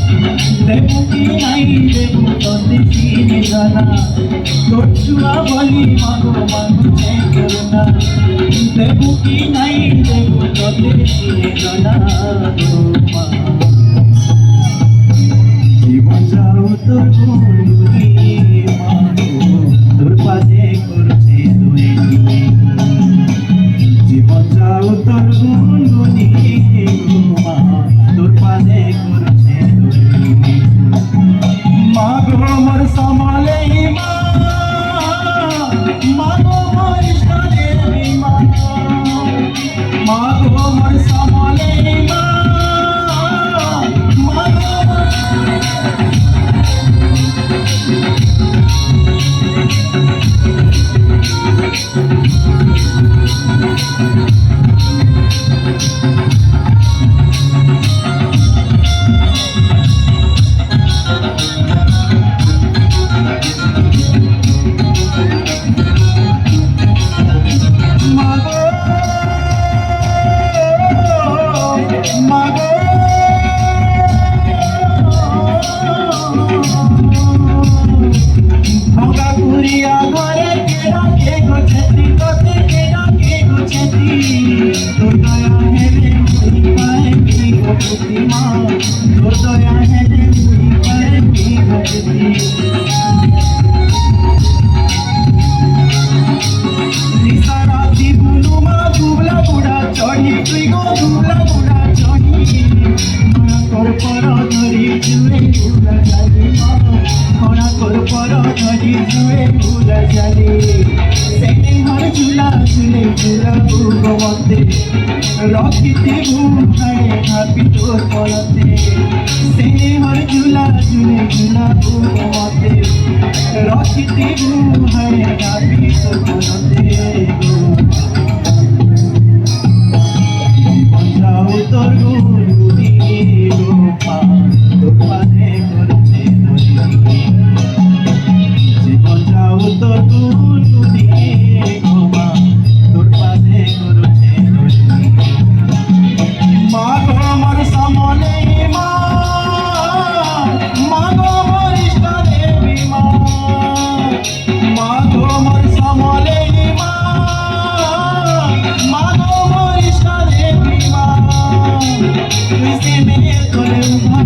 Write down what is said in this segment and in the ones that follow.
দেবু কি নাই দেবু তোতে সিনে জানা তোর ছুয়া বলি মাগো মাগো চাই করুণা দেবু কি নাই দেবু তোতে সিনে জানা মা জীবন যাও তোর বন্ধুরি মাগো তোর পাশে করছে দুই জীবন যাও তোর বন্ধুরি মা তোর পাশে করছে দুই মাগো মোর সমালে মা মাগো মোর ইষ্টদেবী মা মাগো মোর সমালে মা মাগো রখিতে ঘুমায় ভাবি তোর পলতে স্নেহর ঝুলা ঝুলে ঝুলা ঘুমতে রখিতে ঘুমায় ভাবি তোর পলতে জীবন যাও তোর গুরুরি রূপা তোর পানে করছে জীবন যাও তোর গুরুরি রূপা তোর পানে করছে মাগো মোর সমলে মা মাগো মোর ইষ্টদেবী মা মাগো মোর সমলে মা মাগো মোর ইষ্টদেবী মা তুই সে মেয়ে তোলে উভা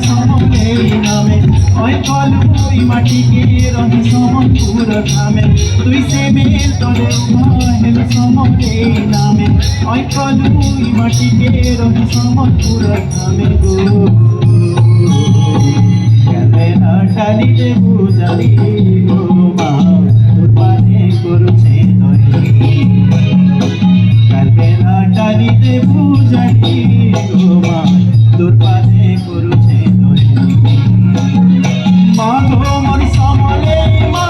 সমলে নামে ওই কলুই মাটিকে রহি সমপুর ধামে তুই সে মেয়ে তোলে উভা সমলে নামে ওই কলুই মাটিকে রহি সমপুর ধামে গো কেবে না টালিতে বুঝালি গো মা তোর পানে করছে দরি কেবে না টালিতে বুঝালি গো মা তোর পানে করছে দরি মাগো মোর সমলে মা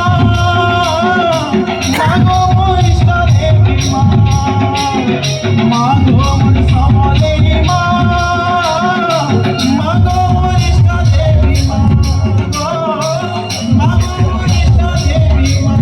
মাগো মোর ইষ্টদেবী মা মাগো মোর সমলে মা মাগো মোর ইষ্টদেবী মা মাগো মোর ইষ্টদেবী মা